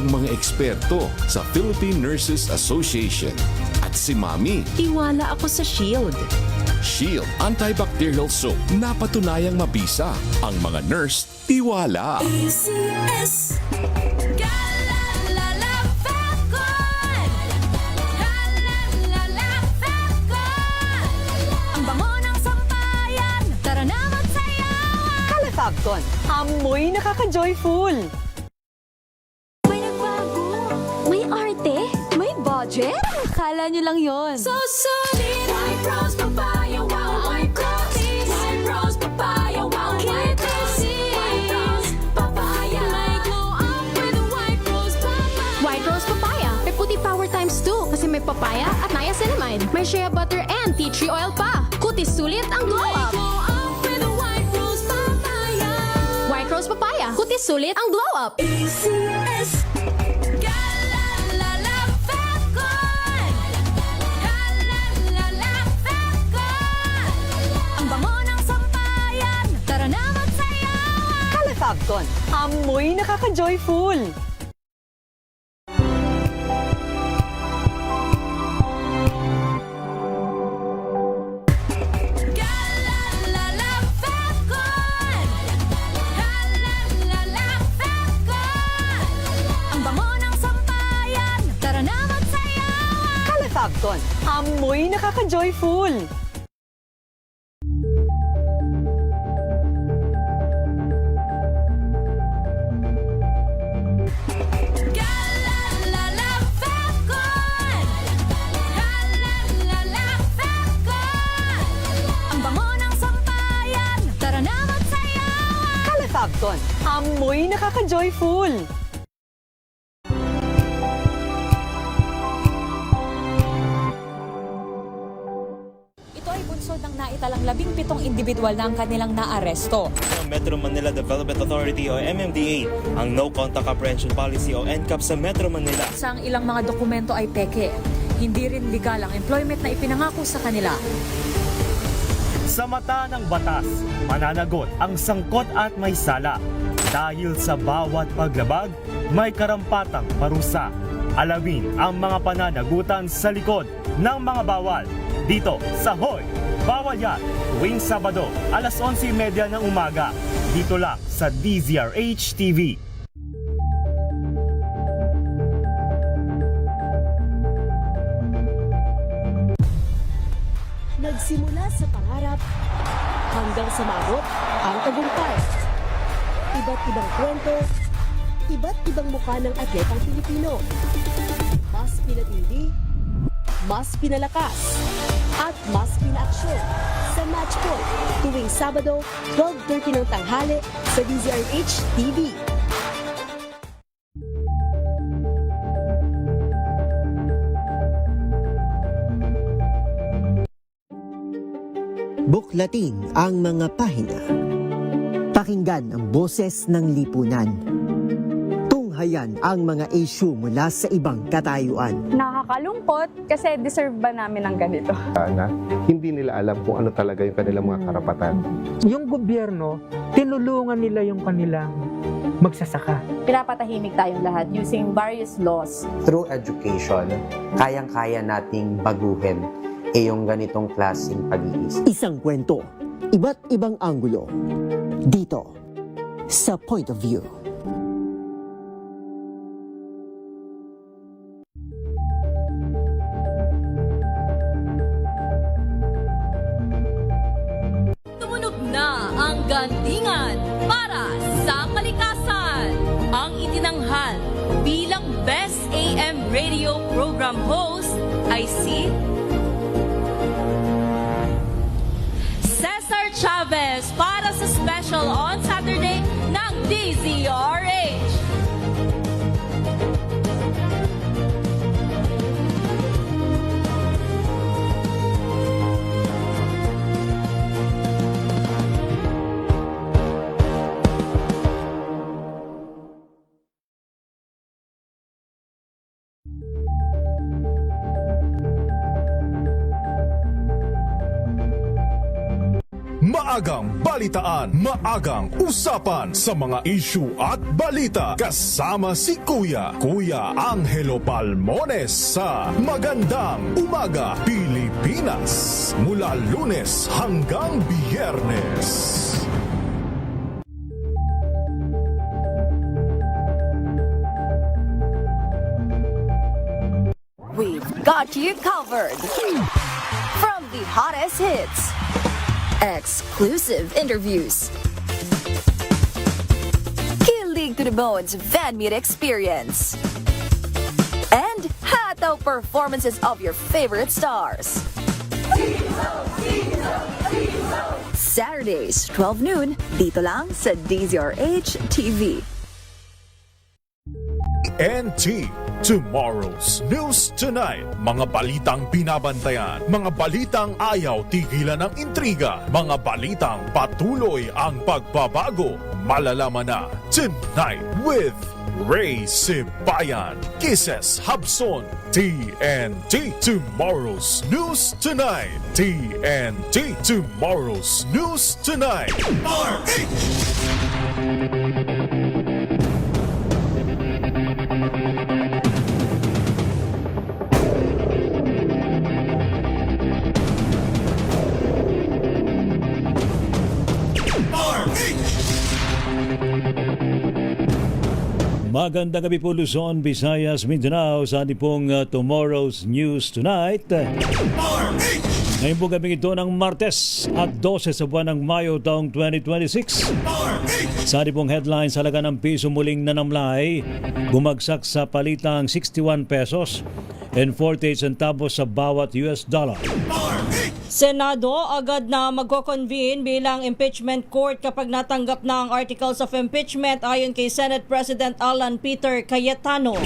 ang mga eksperto sa Philippine Nurses Association. At si Mami, Tiwala ako sa Shield. Shield Antibacterial Soap, napatunayang mabisa. Ang mga nurse, tiwala. ACS Galalala Falcon Galalala Falcon Ang bango ng sampayan, tara na magsayawan. Calafabcon, amoy nakaka-joyful. May nagbago, may arte, may budget. Kala nyo lang yon. So solid, White Rose Papaya, wow, White Rose. White Rose Papaya, wow, White Rose. White Rose Papaya, may glow up with White Rose Papaya. White Rose Papaya. May puti power times 2 kasi may papaya at niacinamide. May shea butter and tea tree oil pa. Kutis sulit ang glow May up. glow up with White Rose Papaya. White Rose Papaya. Kutis sulit ang glow up. ACS Galalala Falcon Galalala Falcon Ang bango ng sampayan, tara na magsayawan. Calafabcon, amoy nakaka-joyful. Galalala Falcon Galalala Falcon Ang bango ng sampayan, tara na magsayawan. Calafabcon, amoy nakaka-joyful. Galalala Falcon Galalala Falcon Ang bango ng sampayan, tara na magsayawan. Calafabcon, amoy nakaka-joyful. Ito ay bunsod ng naitalang 17 individual na ang kanilang naaresto. Ng Metro Manila Development Authority o MMDA ang No Contact Apprehension Policy o NCAP sa Metro Manila. Sa ang ilang mga dokumento ay peke. Hindi rin legal ang employment na ipinangako sa kanila. Sa mata ng batas, mananagot ang sangkot at may sala. Dahil sa bawat paglabag, may karampatang parusa. Alamin ang mga pananagutan sa likod ng mga bawal. Dito sa Hoy! Bawal Yan! Tuwing Sabado, alas 11:30 ng umaga. Dito lang sa DZRH TV. Nagsimula sa pangarap hanggang sa maabot ang tagumpay. Iba't ibang kwento, iba't ibang mukha ng atletang Pilipino. Mas pinatindi, mas pinalakas, at mas pinaaksyon sa Match Point tuwing Sabado, 12:30 ng tanghali sa DZRH TV. Buklatin ang mga pahina. Pakinggan ang boses ng lipunan. Tunghayan ang mga issue mula sa ibang katayuan. Nakakalungkot kasi deserve ba namin ng ganito? Na hindi nila alam kung ano talaga yung kanilang mga karapatan. Yung gobyerno, tinulungan nila yung kanilang magsasaka. Pinapatahimik tayong lahat using various laws. Through education, kayang-kaya nating baguhin yung ganitong klaseng pag-iisip. Isang kwento, iba't ibang anggulo. Dito, sa Point of View. Tumunog na ang gantingan para sa kalikasan. Ang itinanghal bilang Best AM Radio Program Host ay si Cesar Chavez para sa special on Saturday ng DZRH. maagang balitaan, maagang usapan sa mga issue at balita. Kasama si Kuya Angelo Palmones sa Magandang Umaga Pilipinas. Mula Lunes hanggang Biyernes. We've got you covered. From the hottest hits, exclusive interviews, kilig to the bones fan meet experience, and hataw performances of your favorite stars. Saturdays, 12 noon, dito lang sa DZRH TV. NT, Tomorrow's News Tonight. Mga balitang binabantayan, mga balitang ayaw tigilan ng intriga, mga balitang patuloy ang pagbabago. Malalaman na tonight with Ray Sibayan, Kisses Habson. TNT, Tomorrow's News Tonight. TNT, Tomorrow's News Tonight. Magandang gabi po Luzon, Visayas, Mindanao sa ating pong Tomorrow's News Tonight. Ngayon po gabi ito ng Martes at 12 sa buwan ng Mayo taong 2026. Sa ating pong headlines, halaga ng piso muling nanamlay, bumagsak sa palitang 61 pesos and 48 centavos sa bawat US dollar. Senado agad na magko-convene bilang impeachment court kapag natanggap na ang articles of impeachment ayon kay Senate President Alan Peter Cayetano.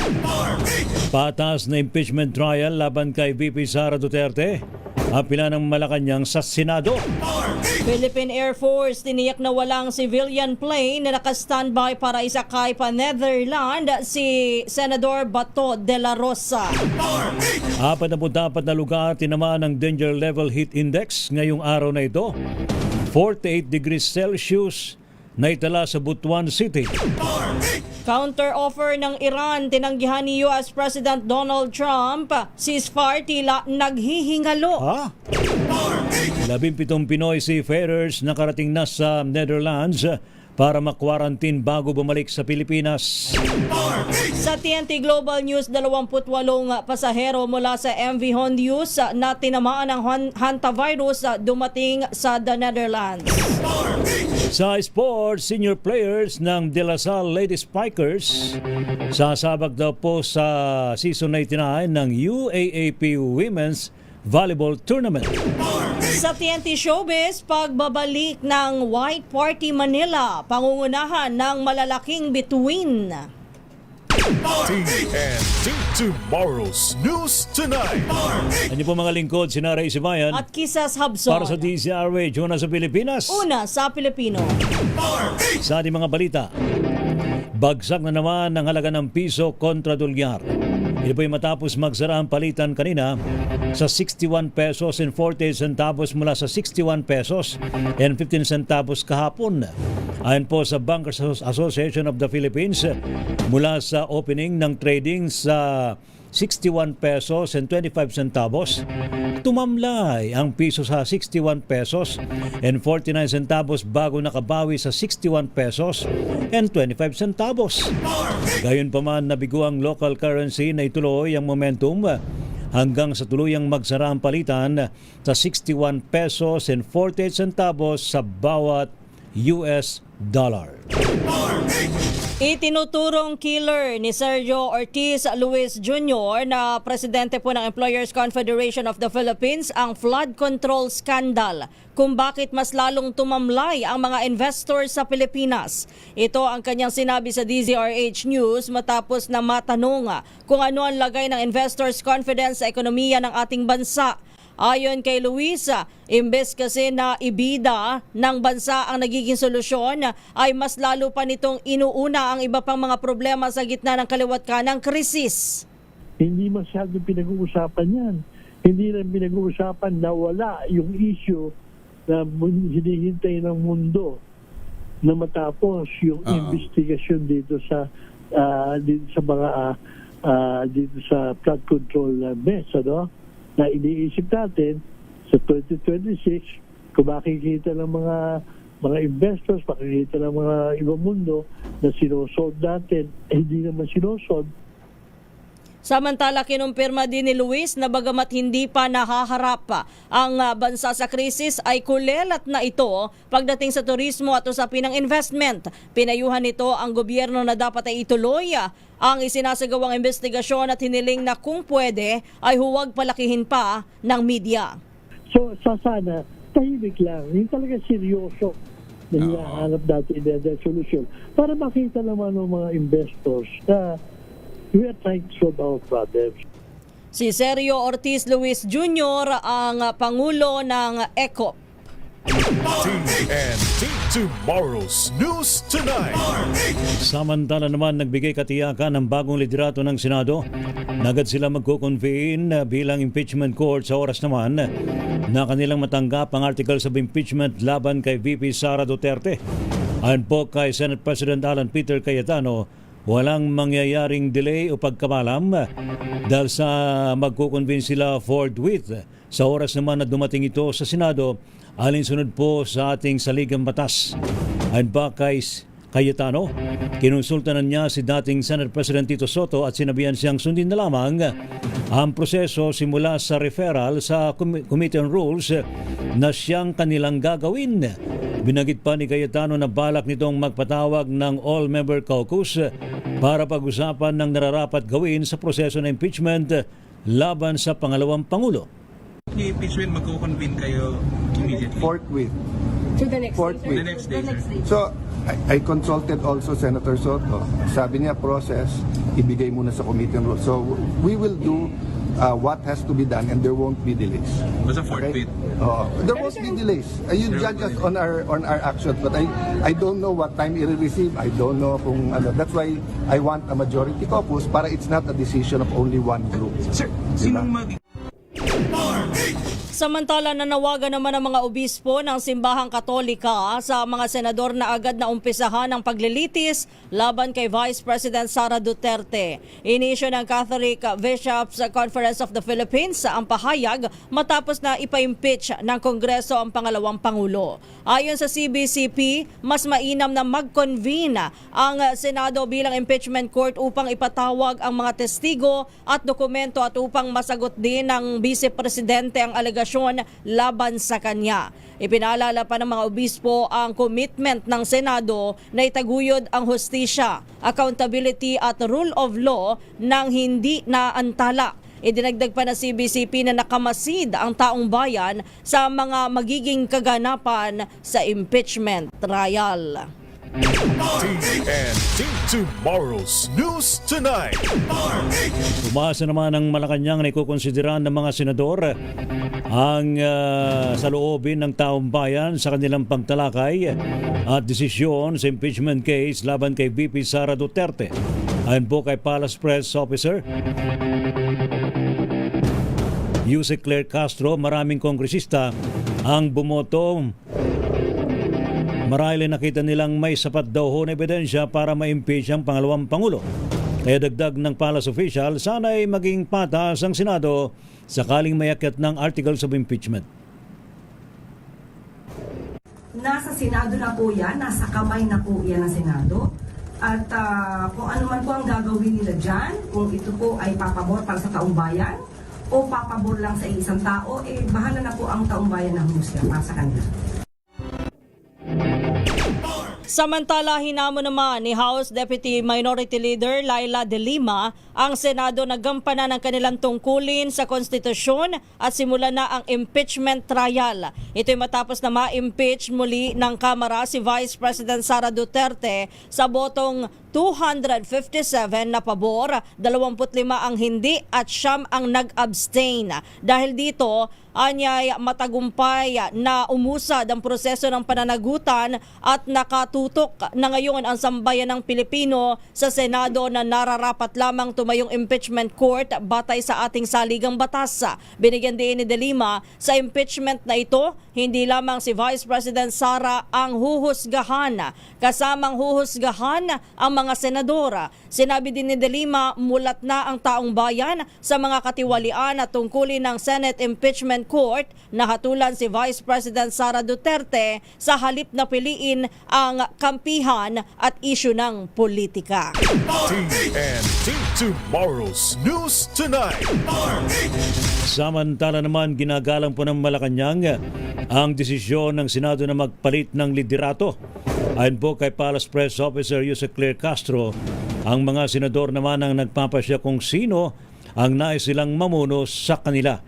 Patas na impeachment trial laban kay VP Sara Duterte. Apila ng Malacanang sa Senado. Philippine Air Force tiniyak na walang civilian plane na naka-standby para isakay pa Netherlands si Senador Bato de la Rosa. 44 na lugar tinamaan ng danger level heat index ngayong araw na ito. 48 degrees Celsius na itala sa Butuan City. Counter-offer ng Iran, tinanggihan ni US President Donald Trump, ceasefire tila naghihingalo. 17 Pinoy seafarers nakarating na sa Netherlands para makwarantin bago bumalik sa Pilipinas. Sa TNT Global News, 28 pasahero mula sa MV Hondius na tinamaan ng hantavirus dumating sa the Netherlands. Sa sports, senior players ng De La Salle Lady Spikers sasabak daw po sa season 99 ng UAAP Women's Volleyball Tournament. Sa TNT Showbiz, pagbabalik ng White Party Manila, pangungunahan ng malalaking bituin. TNT, Tomorrow's News Tonight. Ano po mga lingkod, si Ray Sibayan At Kisses Habson. para sa DZRH, una sa Pilipinas. Una sa Pilipino. Sa ating mga balita, bagsak na naman ang halaga ng piso kontra dolyar. Ito po ay matapos magsara ang palitan kanina sa 61 pesos and 48 centavos mula sa 61 pesos and 15 centavos kahapon. Ayon po sa Bankers Association of the Philippines, mula sa opening ng trading sa 61 pesos and 25 centavos, tumamlay ang piso sa 61 pesos and 49 centavos bago nakabawi sa 61 pesos and 25 centavos. Gayon pa man, nabigo ang local currency na ituloy ang momentum hanggang sa tuluyang magsara ang palitan sa 61 pesos and 48 centavos sa bawat US dollar. Itinuturong killer ni Sergio Ortiz Luis Jr. na presidente po ng Employers Confederation of the Philippines ang flood control scandal kung bakit mas lalong tumamlay ang mga investors sa Pilipinas. Ito ang kanyang sinabi sa DZRH News matapos na matanong kung ano ang lagay ng investors' confidence sa ekonomiya ng ating bansa. Ayon kay Luisa, imbes kasi na ibida ng bansa ang nagiging solusyon, ay mas lalo pa nitong inuuna ang iba pang mga problema sa gitna ng kaliwat kanang krisis. Hindi masyadong pinag-uusapan yan. Hindi rin pinag-uusapan na wala yung issue na hinihintay ng mundo na matapos yung investigasyon dito sa dito sa flood control mess, ano? Na iniisip natin sa 2026 kung makikita ng mga investors, makikita ng mga ibang mundo na sinosod natin, hindi naman sinosod. Samantala, kinumpirma din ni Luis na bagamat hindi pa nahaharap ang bansa sa krisis ay kulelat na ito pagdating sa turismo at usapin ng investment. Pinayuhan nito ang gobyerno na dapat ay ituloy ang isinasagawang investigasyon at hiniling na kung pwede ay huwag palakihin pa ng media. So sana, tahimik lang. Hindi talaga seryoso na hinahanap natin na solusyon para makita naman ng mga investors na we are trying to solve our problems. Si Sergio Ortiz Luis Jr. ang Pangulo ng ECOP. TNT Tomorrow's News Tonight. Samantala naman nagbigay katiyakan ng bagong liderato ng Senado. Nagad sila magko-convene bilang impeachment court sa oras naman na kanilang matanggap ang articles of impeachment laban kay VP Sara Duterte. Ayon po kay Senate President Alan Peter Cayetano, walang mangyayaring delay o pagkamalam dahil sa magko-convene sila forthwith. Sa oras naman na dumating ito sa Senado, alinsunod po sa ating saligang batas. Ayon pa kay Cayetano, kinonsultanan niya si dating Senate President Tito Soto at sinabihan siyang sundin na lamang ang proseso simula sa referral sa Committee on Rules na siyang kanilang gagawin. Binanggit pa ni Cayetano na balak nitong magpatawag ng all-member caucus para pag-usapan ng nararapat gawin sa proseso ng impeachment laban sa pangalawang Pangulo. Yung impeachment, magko-convene kayo immediately? Forthwith. To the next Forthwith. The next day. So, I consulted also Senator Soto. Sabi niya, process, ibigay muna sa Committee on Rules. So, we will do what has to be done and there won't be delays. Basta forthwith. There won't be delays. You judge us on our actions, but I don't know what time i-receive. I don't know kung ano. That's why I want a majority caucus para it's not a decision of only one group. Sir, sinong Samantala, nanawagan naman ang mga obispo ng Simbahang Katolika sa mga senador na agad na umpisahan ang paglilitis laban kay Vice President Sara Duterte. Inisyo ng Catholic Bishops Conference of the Philippines ang pahayag matapos na ipa-impeach ng Kongreso ang pangalawang Pangulo. Ayon sa CBCP, mas mainam na mag-convene ang Senado bilang impeachment court upang ipatawag ang mga testigo at dokumento at upang masagot din ng Vice Presidente ang alegasyon laban sa kanya. Ipinaalala pa ng mga obispo ang commitment ng Senado na itaguyod ang hustisya, accountability at rule of law nang hindi naantala. Idinagdag pa na CBCP na nakamasid ang taong bayan sa mga magiging kaganapan sa impeachment trial. TNT Tomorrow's News Tonight. Umasa naman ang Malacanang na ikukonsideran ng mga senador ang saloobin ng taong bayan sa kanilang pagtalakay at desisyon sa impeachment case laban kay VP Sara Duterte. Ayon po kay Palace Press Officer Yusek Claire Castro, maraming kongresista ang bumoto. Marahil nakita nilang may sapat daw ho na ebidensya para ma-impeach ang pangalawang Pangulo. Kaya dagdag ng Palace official, sana ay maging patas ang Senado sakaling may akyat ng articles of impeachment. Nasa Senado na po yan, nasa kamay na po yan ng Senado. At kung ano man po ang gagawin nila dyan, kung ito po ay papabor para sa taong bayan o papabor lang sa isang tao, bahala na po ang taong bayan na humusga para sa kanila. Samantala, hinamo naman ni House Deputy Minority Leader Laila De Lima ang Senado na gampanan ng kanilang tungkulin sa konstitusyon at simulan na ang impeachment trial. Ito'y matapos na ma-impeach muli ng Kamara si Vice President Sara Duterte sa botong 257 na pabor, 25 ang hindi at 9 ang nag-abstain. Dahil dito, anyay matagumpay na umusad ang proseso ng pananagutan at nakatutok na ngayon ang sambayan ng Pilipino sa Senado na nararapat lamang tumayong impeachment court batay sa ating saligang batas. Binigyan din ni De Lima sa impeachment na ito, hindi lamang si Vice President Sara ang huhusgahan, kasamang huhusgahan ang mga senadora. Sinabi din ni De Lima, mulat na ang taong bayan sa mga katiwalian at tungkulin ng Senate Impeachment Court na hatulan si Vice President Sara Duterte sa halip na piliin ang kampihan at isyu ng politika. TNT Tomorrow's News Tonight. Samantala naman, ginagalang po ng Malacanang ang desisyon ng Senado na magpalit ng liderato. Ayon po kay Palace Press Officer Yusek Claire Castro, ang mga senador naman ang nagpapasya kung sino ang nais silang mamuno sa kanila.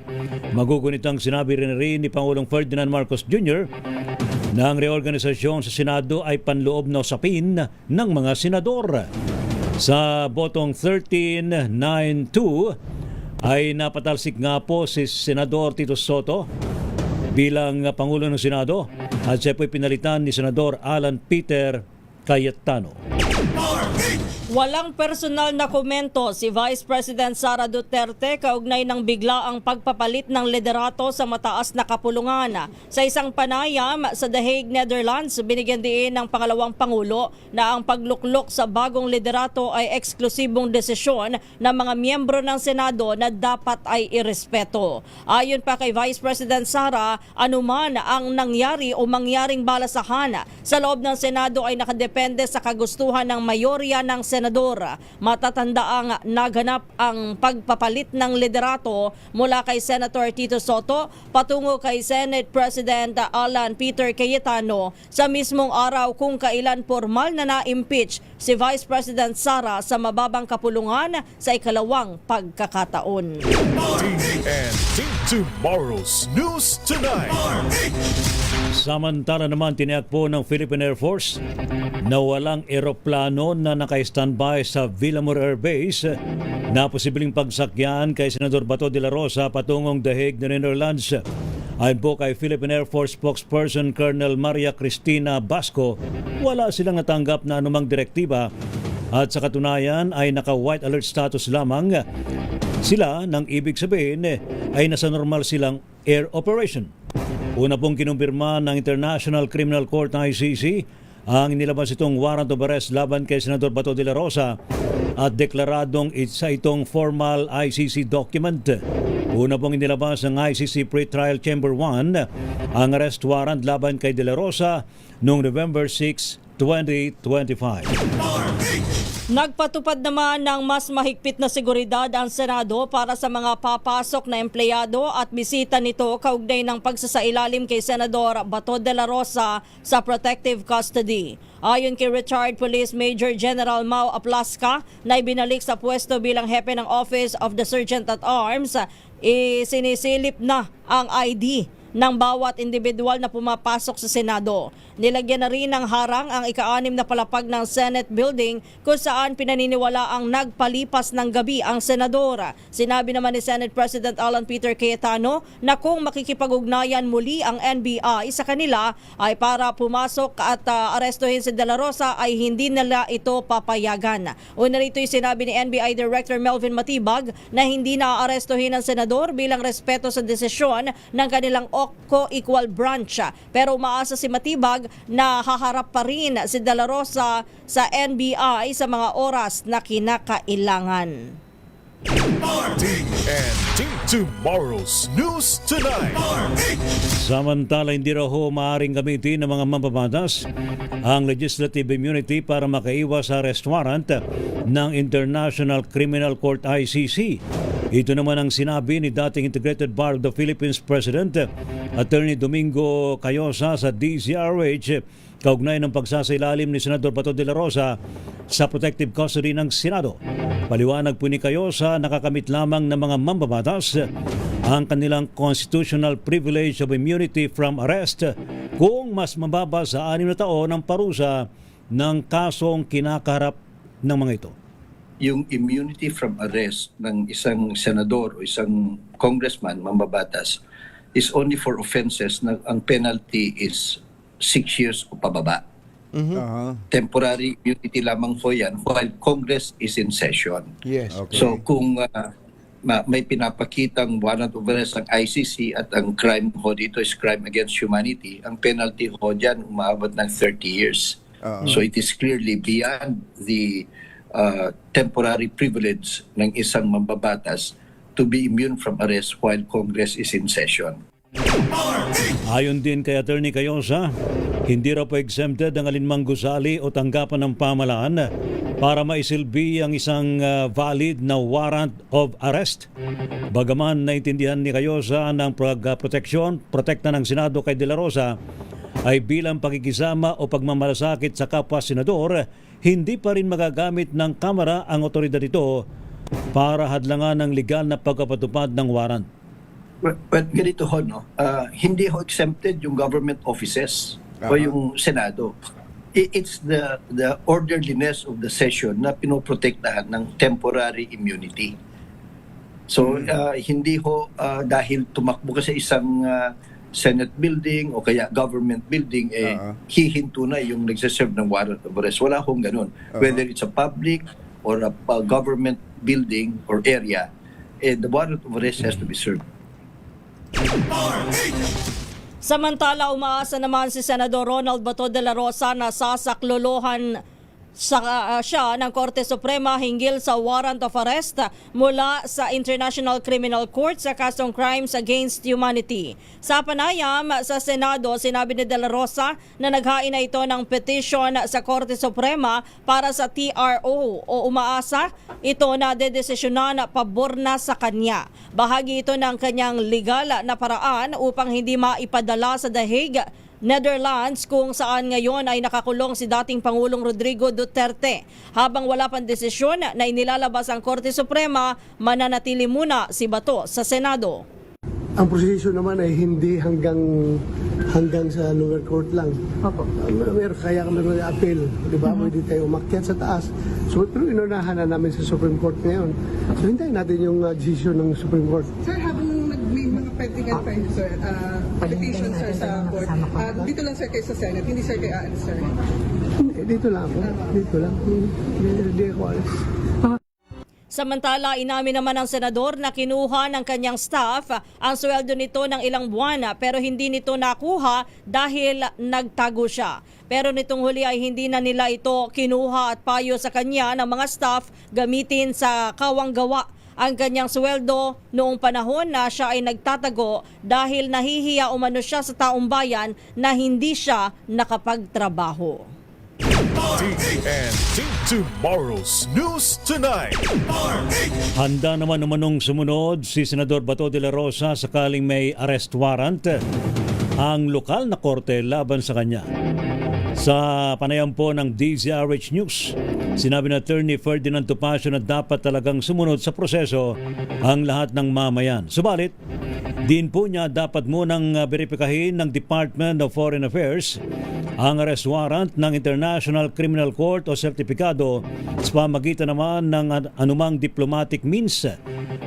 Magugunit ang sinabi rin ni Pangulong Ferdinand Marcos Jr. na ang reorganisasyon sa Senado ay panloob na usapin ng mga senador. Sa botong 13-9-2 ay napatalsik nga po si Senador Tito Soto bilang Pangulo ng Senado at siya po'y pinalitan ni Senador Alan Peter Cayetano. Walang personal na komento si Vice President Sara Duterte kaugnay ng biglaang pagpapalit ng liderato sa mataas na kapulungan. Sa isang panayam sa The Hague, Netherlands, binigyan din ng pangalawang Pangulo na ang pagluklok sa bagong liderato ay eksklusibong desisyon ng mga miyembro ng Senado na dapat ay irespeto. Ayon pa kay Vice President Sara, anuman ang nangyari o mangyaring balasahan sa loob ng Senado ay nakadepende sa kagustuhan ng mayorya ng Senado. Matatandaang naganap ang pagpapalit ng liderato mula kay Senator Tito Soto patungo kay Senate President Alan Peter Cayetano sa mismong araw kung kailan formal na na-impeach si Vice President Sara sa mababang kapulungan sa ikalawang pagkakataon. TNT Tomorrow's News Tonight. Samantala naman, tiniyak po ng Philippine Air Force na walang eroplano na naka-standby sa Villamor Air Base na posibleng pagsakyan kay Senador Bato de la Rosa patungong The Hague, Netherlands. Ayon po kay Philippine Air Force spokesperson Colonel Maria Cristina Basco, wala silang natanggap na anumang direktiba at sa katunayan ay naka-white alert status lamang sila, nang ibig sabihin ay nasa normal silang air operation. Una pong kinumpirma ng International Criminal Court ICC ang inilabas itong warrant of arrest laban kay Senador Bato de la Rosa at deklaradong isa itong formal ICC document. Una pong inilabas ng ICC Pre-Trial Chamber 1 ang arrest warrant laban kay de la Rosa noong November 6, 2025. Nagpatupad naman ng mas mahigpit na seguridad ang Senado para sa mga papasok na empleyado at bisita nito kaugnay ng pagsasailalim kay Senador Bato de la Rosa sa protective custody. Ayon kay Retired Police Major General Mau Aplasca na ibinalik sa pwesto bilang hepe ng Office of the Sergeant at Arms, sinisilip na ang ID ng bawat individual na pumapasok sa Senado. Nilagyan na rin ng harang ang ika-6 na palapag ng Senate building kung saan pinaniniwala ang nagpalipas ng gabi ang senadora. Sinabi naman ni Senate President Alan Peter Cayetano na kung makikipag-ugnayan muli ang NBI sa kanila ay para pumasok at arestuhin si De la Rosa ay hindi nila ito papayagan. Una rito'y sinabi ni NBI Director Melvin Matibag na hindi na-arestuhin ang senador bilang respeto sa desisyon ng kanilang co-equal branch. Pero umaasa si Matibag na haharap pa rin si De la Rosa sa NBI sa mga oras na kinakailangan. TNT Tomorrow's News Tonight. Samantala, hindi raw maaaring gamitin ng mga mambabatas ang legislative immunity para makaiwas sa arrest warrant ng International Criminal Court ICC. Ito naman ang sinabi ni dating Integrated Bar of the Philippines President Attorney Domingo Cayosa sa DZRH kaugnay ng pagsasailalim ni Senador Bato de la Rosa sa protective custody ng Senado. Paliwanag po ni Cayosa, nakakamit lamang ng mga mambabatas ang kanilang constitutional privilege of immunity from arrest kung mas mababa sa 6 na taon ang parusa ng kasong kinakaharap ng mga ito? Yung immunity from arrest ng isang senador o isang congressman, mambabatas, is only for offenses na ang penalty is 6 years o pababa. Temporary immunity lamang po yan while Congress is in session. Yes. Okay. So kung may pinapakitang warrant of arrest ang ICC at ang crime ho dito is crime against humanity, ang penalty ho dyan umaabot ng 30 years. So it is clearly beyond the temporary privilege ng isang mambabatas to be immune from arrest while Congress is in session. Ayon din kay Attorney Cayosa, hindi raw po exempted ang alinmang gusali o tanggapan ng pamahalaan para maisilbi ang isang valid na warrant of arrest. Bagaman naintindihan ni Cayosa ng protekta ng Senado kay De La Rosa ay bilang pakikisama o pagmamalasakit sa kapwa senador, hindi pa rin magagamit ng Kamara ang otoridad ito para hadlangan ng legal na pagkapatupad ng warrant. Well, ganito ho, no? Hindi ho exempted yung government offices o yung Senado. It's the orderliness of the session na pinoprotektahan ng temporary immunity. So, hindi ho dahil tumakbo ka sa isang Senate building o kaya government building, hihinto na yung nagsaserve ng warrant of arrest. Wala hong ganun. Whether it's a public or a government building or area, the warrant of arrest has to be served. Samantala, umaasa naman si Senador Ronald Bato de la Rosa na sasaklolohan siya ng Korte Suprema hinggil sa warrant of arrest mula sa International Criminal Court sa kasong crimes against humanity. Sa panayam sa Senado, sinabi ni De La Rosa na naghain na ito ng petition sa Korte Suprema para sa TRO o umaasa ito na dedesisyonan pabor na sa kanya. Bahagi ito ng kanyang legal na paraan upang hindi maipadala sa The Hague, Netherlands, kung saan ngayon ay nakakulong si dating Pangulong Rodrigo Duterte. Habang wala pang desisyon na inilalabas ang Korte Suprema, mananatili muna si Bato sa Senado. Ang proseso naman ay hindi hanggang sa lower court lang. Kaya kami appeal, di ba? Pwede tayo umakyat sa taas. So, pero inunahan na namin sa Supreme Court ngayon. So, hintayin natin yung decision ng Supreme Court. Sir, habang may mga pending pa yun, sir, petition, sir, sa court, dito lang, sir, kayo sa Senate, hindi, sir, kayo aalis, sir? Dito lang ako. Dito lang. Hindi ako alis. Samantala, inamin naman ng senador na kinuha ng kanyang staff ang sweldo nito ng ilang buwan pero hindi nito nakuha dahil nagtago siya. Pero nitong huli ay hindi na nila ito kinuha at payo sa kanya ng mga staff gamitin sa kawanggawa ang kanyang sweldo noong panahon na siya ay nagtatago dahil nahihiya umano siya sa taong bayan na hindi siya nakapagtrabaho. TNT Tomorrow's News Tonight. Handa naman umanong sumunod si Senador Bato de la Rosa sakaling may arrest warrant ang lokal na korte laban sa kanya. Sa panayam po ng DZRH News, sinabi ng Attorney Ferdinand Topacio na dapat talagang sumunod sa proseso ang lahat ng mamayan. Subalit, din po niya dapat munang beripikahin ng Department of Foreign Affairs ang arrest warrant ng International Criminal Court o sertipikado sa pamagitan naman ng anumang diplomatic means.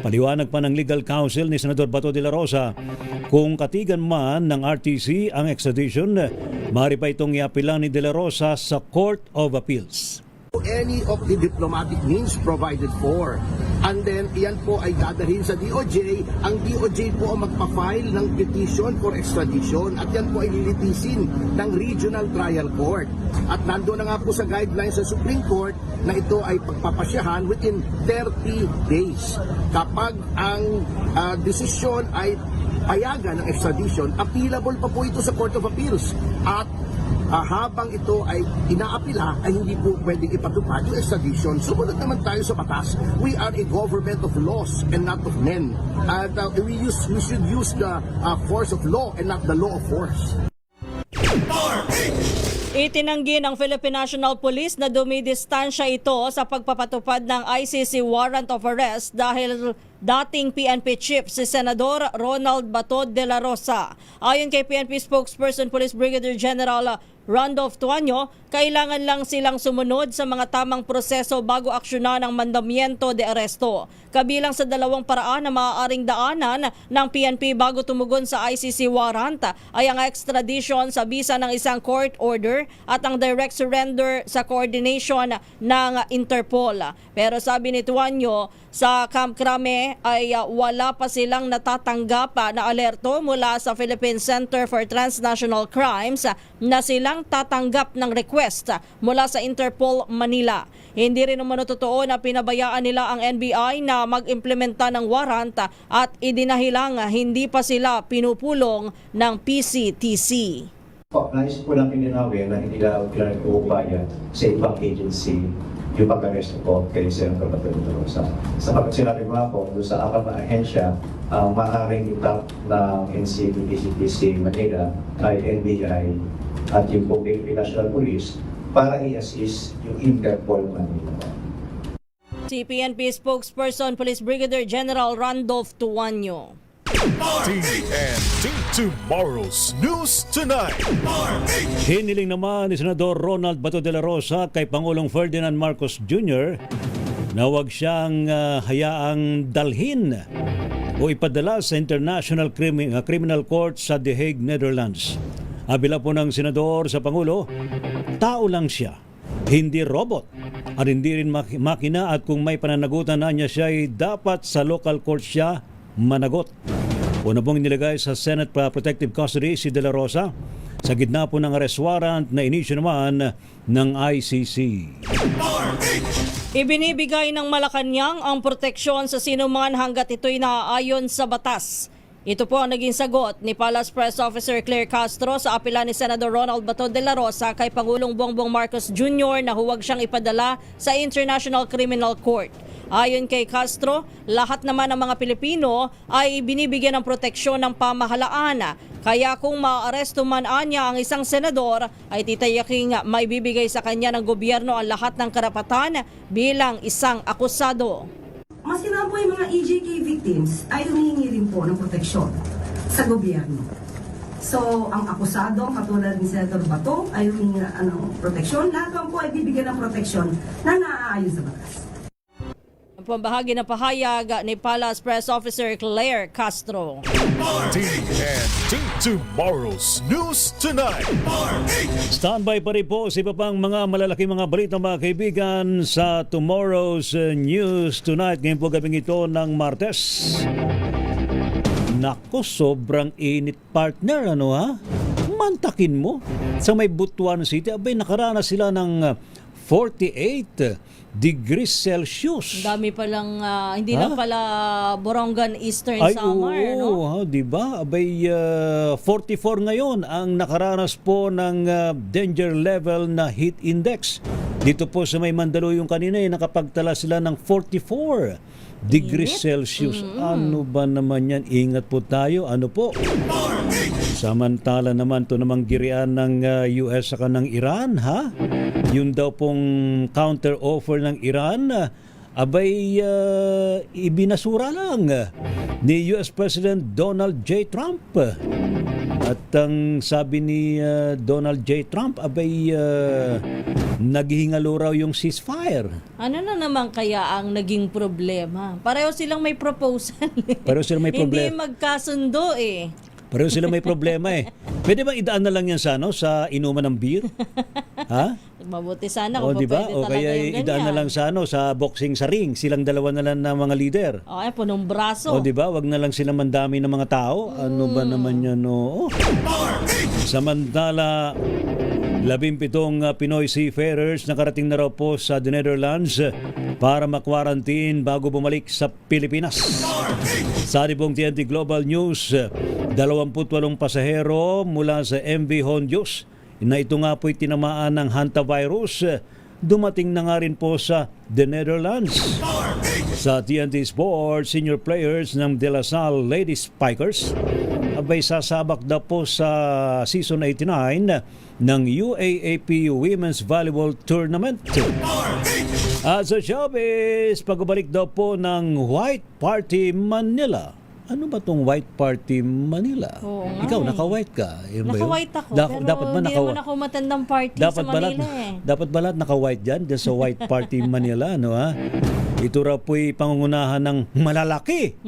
Paliwanag pa ng legal counsel ni Senador Bato de la Rosa, kung katigan man ng RTC ang extradition, maaari pa itong iapilan ni De La Rosa sa Court of Appeals. Any of the diplomatic means provided for. And then, iyan po ay dadalhin sa DOJ. Ang DOJ po ang magpa-file ng petition for extradition at yan po ay lilitisin ng Regional Trial Court. At nandoon na nga po sa guidelines sa Supreme Court na ito ay pagpapasyahan within 30 days. Kapag ang desisyon ay payagan ng extradition, appealable pa po ito sa Court of Appeals. At habang ito ay inaapila, ay hindi po pwedeng ipatupad yung extradition. Sumunod naman tayo sa batas. We are a government of laws and not of men. And we should use the force of law and not the law of force. Itinanggi ng Philippine National Police na dumidistansya ito sa pagpapatupad ng ICC warrant of arrest dahil dating PNP Chief si Senador Ronald Bato de la Rosa. Ayon kay PNP spokesperson Police Brigadier General Randolph Tuanyo, kailangan lang silang sumunod sa mga tamang proseso bago aksyonan ang mandamiento de aresto. Kabilang sa dalawang paraan na maaaring daanan ng PNP bago tumugon sa ICC warrant ay ang extradition sa bisa ng isang court order at ang direct surrender sa coordination ng Interpol. Pero sabi ni Tuanyo, sa Camp Crame ay wala pa silang natatanggap na alerto mula sa Philippine Center for Transnational Crimes na silang tatanggap ng request mula sa Interpol Manila. Hindi rin naman totoo na pinabayaan nila ang NBI na mag-implementa ng warrant at idinahilang hindi pa sila pinupulong ng PCTC. Nais po lang pinanawin na hindi lang nag-uupaya sa ibang agency yung pag-aresto po kay Senator Bato de la Rosa. Sapagkat sinabi mo po, doon sa apat na ahensya, ang maaaring itap ng NCB, PCTC Manila ay NBI at yung Philippine National Police para i-assist yung Interpol Manila. Si PNP spokesperson Police Brigadier General Randolph Tuanyo. TNT Tomorrow's News Tonight. Hiniling naman ni Senador Ronald Bato de la Rosa kay Pangulong Ferdinand Marcos Jr. na huwag siyang hayaang dalhin o ipadala sa International Criminal Court sa The Hague, Netherlands. Abila po ng senador sa Pangulo, tao lang siya, hindi robot at hindi rin makina, at kung may pananagutan na niya siya ay dapat sa local court siya managot. Una pong nilagay sa Senate Protective Custody si De La Rosa sa gitna po ng arrest warrant na inisyu naman ng ICC. Ibinibigay ng Malacanang ang proteksyon sa sinuman hanggat ito'y naaayon sa batas. Ito po ang naging sagot ni Palace Press Officer Claire Castro sa apela ni Senador Ronald Bato de la Rosa kay Pangulong Bongbong Marcos Jr. na huwag siyang ipadala sa International Criminal Court. Ayon kay Castro, lahat naman ng mga Pilipino ay binibigyan ng proteksyon ng pamahalaan. Kaya kung maaresto man anya ang isang senador, ay titayaking maibibigay sa kanya ng gobyerno ang lahat ng karapatan bilang isang akusado. Maski na po yung mga EJK victims ay humihingi rin po ng proteksyon sa gobyerno. So, ang akusado, katulad ni Senator Bato, ay humihingi ng proteksyon. Lahat po ay bibigyan ng proteksyon na naaayon sa batas. Pambahagi na pahayag ni Palace Press Officer Claire Castro. TNT Tomorrow's News Tonight. Standby pa rin po sa iba pang mga malalaking mga balita, mga kaibigan, sa Tomorrow's News Tonight. Ngayon po gabing ito ng Martes. Nako, sobrang init, partner, ano ha? Mantakin mo. Sa may Butuan City, abay nakaranas sila ng 48 degrees Celsius. Dami palang, hindi lang pala Borongan Eastern Summer, no? Di ba? Abay, 44 ngayon ang nakaranas po ng danger level na heat index. Dito po sa may Mandaluyong kanina, nakapagtala sila ng 44 degrees Celsius. Ano ba naman yan? Ingat po tayo. Ano po? Samantala naman to namang girian ng US saka ng Iran, ha? Yung daw pong counter offer ng Iran, abay ibinasura lang ni US President Donald J. Trump. At ang sabi ni Donald J. Trump, abay naghihingalo raw yung ceasefire. Ano na naman kaya ang naging problema? Pareho silang may proposal. Pareho silang may problema. Hindi magkasundo eh. Pareho silang may problema eh. Pwede bang idaan na lang yan sa inuman ng beer? Ha? Mabuti sana kung diba? pwede O talaga kaya yung ganyan. idaan na lang sa boxing sa ring. Silang dalawa na lang na mga leader. Ay, punong braso. O diba? Wag na lang sila mandami ng mga tao. Ano ba naman yan? No? Samantala, 17 Pinoy seafarers nakarating na raw po sa The Netherlands para makwarantin bago bumalik sa Pilipinas. Sa pong TNT Global News, 28 pasahero mula sa MV Hondios na ito nga po'y tinamaan ng hantavirus, dumating na nga rin po sa The Netherlands. Sa TNT Sports, senior players ng De La Salle Ladies Spikers abay sasabak na po sa Season 89 ng UAAP Women's Volleyball Tournament. Sa showbiz, pagbabalik daw po ng White Party Manila. Ano ba tong White Party Manila? Oo nga Ikaw, eh. naka-white ka. Yun ba yun? Naka-white ako, dapat pero ba hindi naman ako matandang party sa Manila Dapat ba lahat naka-white dyan? Dyan sa White Party Manila, ano ha? Ito raw po'y pangungunahan ng malalaki.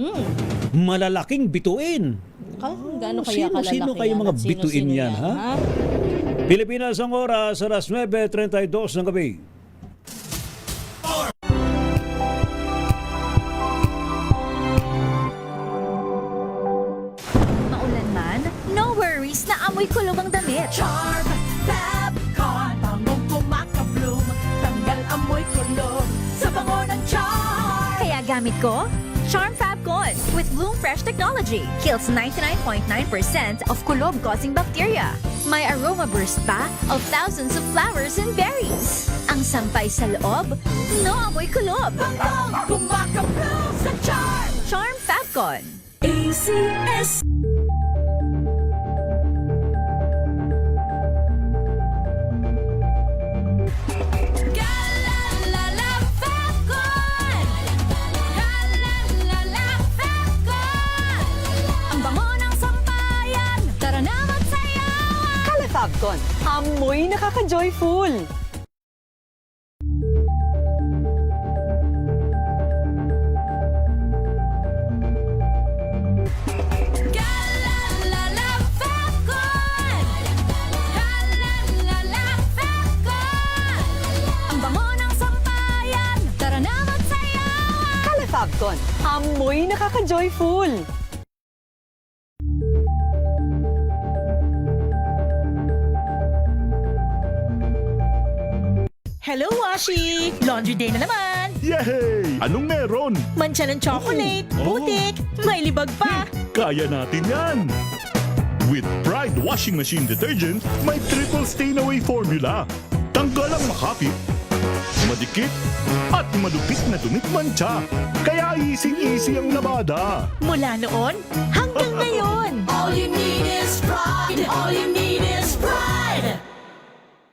Malalaking bituin. Gaano kaya kalalaki Sino kayo yan mga at bituin sino-sino yan, ha? Pilipinas ang oras, alas 9:32 ng gabi. Maulan man, no worries na amoy kulog ang damit. Charm Fabcon, bangong kumakabloom, tanggal amoy kulog sa bango ng Charm. Kaya gamit ko, Charm Fabcon with Bloom Fresh technology. Kills 99.9% of kulob-causing bacteria. May aroma burst pa of thousands of flowers and berries. Ang sampay sa loob, no amoy kulob. Bangong kumakabloom sa Charm. Charm Fabcon. ACS. Fabcon, amoy nakaka-joyful. Ang bango ng sampayan, tara na magsayawan. Kala Fabcon, amoy nakaka-joyful. Hello, Washi! Laundry day na naman! Yay! Anong meron? Mancha ng chocolate, putik, may libag pa! Kaya natin yan! With Pride Washing Machine Detergent, may triple stain-away formula. Tanggal ang makapit, madikit, at malupit na dumit mancha. Kaya easy-easy ang labada. Mula noon hanggang ngayon! All you need is pride! All you need is pride!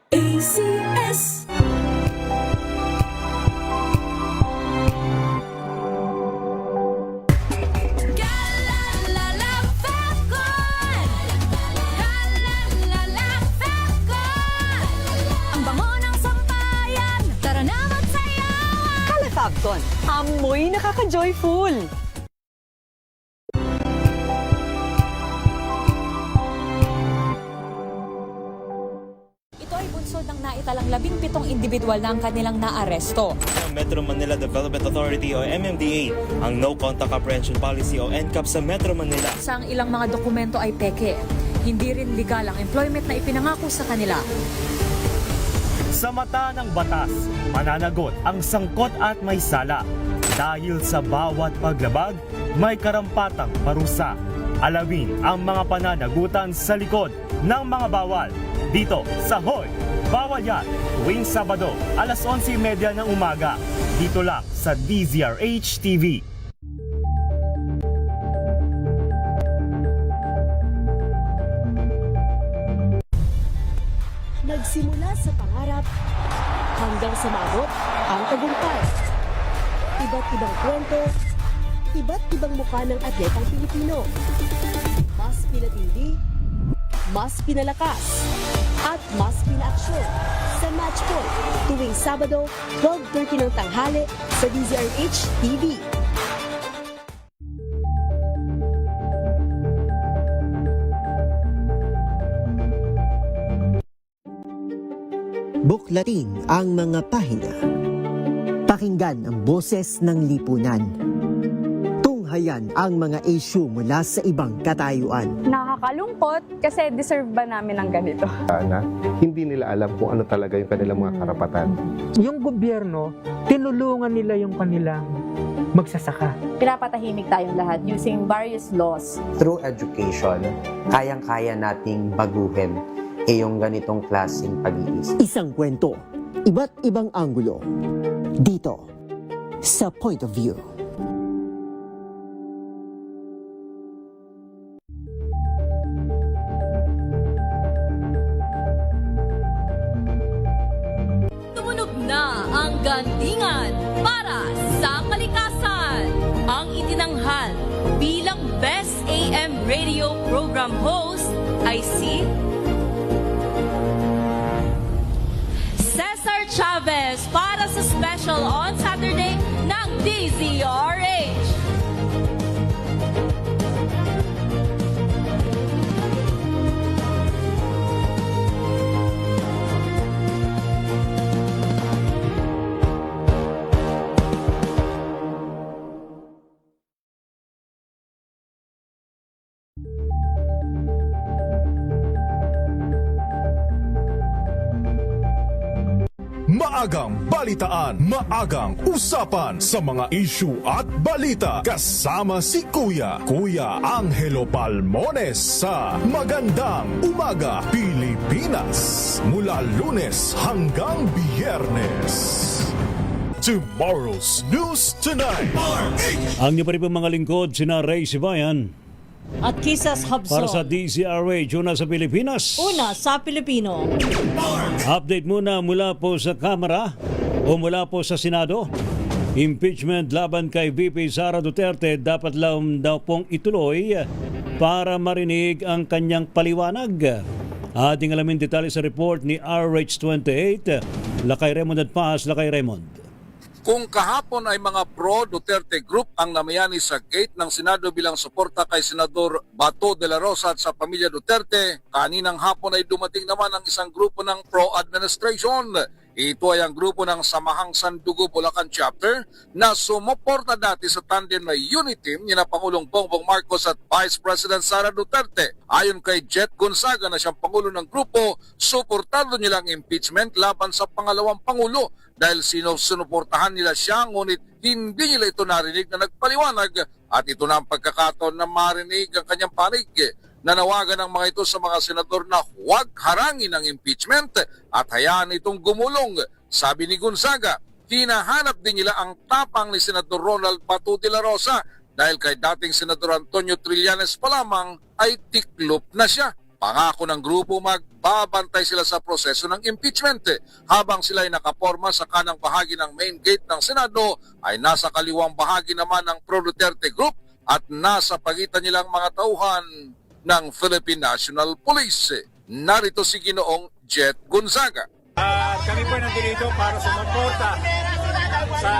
ACS. Fabcon, amoy nakaka-joyful. Ito ay bunsod ng naitalang 17 individual na ang kanilang naaresto. Metro Manila Development Authority o MMDA ang No Contact Apprehension Policy o NCAP sa Metro Manila. Sa ang ilang mga dokumento ay peke. Hindi rin legal ang employment na ipinangako sa kanila. Sa mata ng batas, mananagot ang sangkot at may sala. Dahil sa bawat paglabag, may karampatang parusa. Alamin ang mga pananagutan sa likod ng mga bawal. Dito sa Hoy! Bawal Yan! Tuwing Sabado, alas 11:30 ng umaga. Dito lang sa DZRH TV. Nagsimula sa pangarap hanggang sa maabot ang tagumpay. Iba't ibang kwento, iba't ibang mukha ng atletang Pilipino. Mas pinatindi, mas pinalakas, at mas pinaaksyon sa Match Point tuwing Sabado, 12:30 ng tanghali sa DZRH TV. Buklatin ang mga pahina. Pakinggan ang boses ng lipunan. Tunghayan ang mga issue mula sa ibang katayuan. Nakakalungkot kasi deserve ba namin ng ganito? Na hindi nila alam kung ano talaga yung kanilang mga karapatan. Yung gobyerno, tinulungan nila yung kanilang magsasaka. Pinapatahimik tayong lahat using various laws. Through education, kayang-kaya nating baguhin yung ganitong klaseng pag-iisip. Isang kwento, iba't ibang anggulo. Dito, sa Point of View. Tumunog na ang gandingan radio program host ay si Cesar Chavez para sa special on Saturday ng DZRH. Maagang balitaan, maagang usapan sa mga issue at balita. Kasama si Kuya Angelo Palmones sa Magandang Umaga Pilipinas. Mula Lunes hanggang Biyernes. Tomorrow's News Tonight. Ang niyo pa rin mga lingkod, sina Ray Sibayan At Kisas Habson. para sa DZRH, una sa Pilipinas. Una sa Pilipino. Update muna mula po sa Kamara o mula po sa Senado. Impeachment laban kay VP Sara Duterte dapat lang daw pong ituloy para marinig ang kanyang paliwanag. Ating alamin detalye sa report ni RH28. Lakay Raymond at Paz. Lakay Raymond. Kung kahapon ay mga pro-Duterte group ang namayani sa gate ng Senado bilang suporta kay Senador Bato de la Rosa at sa pamilya Duterte, kaninang hapon ay dumating naman ang isang grupo ng pro-administration. Ito ay ang grupo ng Samahang Sandugo Bulacan Chapter na sumuporta dati sa tandem na unity team ni na Pangulong Bongbong Marcos at Vice President Sara Duterte. Ayon kay Jet Gonzaga na siyang Pangulo ng grupo, suportado nila ang impeachment laban sa pangalawang Pangulo dahil sinuportahan nila siya ngunit hindi nila ito narinig na nagpaliwanag at ito na ang pagkakataon na marinig ang kanyang panig. Nanawagan ng mga ito sa mga senador na huwag harangin ang impeachment at hayaan itong gumulong. Sabi ni Gonzaga, hinahanap din nila ang tapang ni Senador Ronald Bato de la Rosa dahil kay dating Senador Antonio Trillanes pa lamang ay tiklop na siya. Pangako ng grupo magbabantay sila sa proseso ng impeachment. Habang sila ay nakaporma sa kanang bahagi ng main gate ng Senado ay nasa kaliwang bahagi naman ng pro-Duterte group at nasa pagitan nilang mga tauhan ng Philippine National Police. Narito si Ginoong Jet Gonzaga. Kami po nandito para sumuporta sa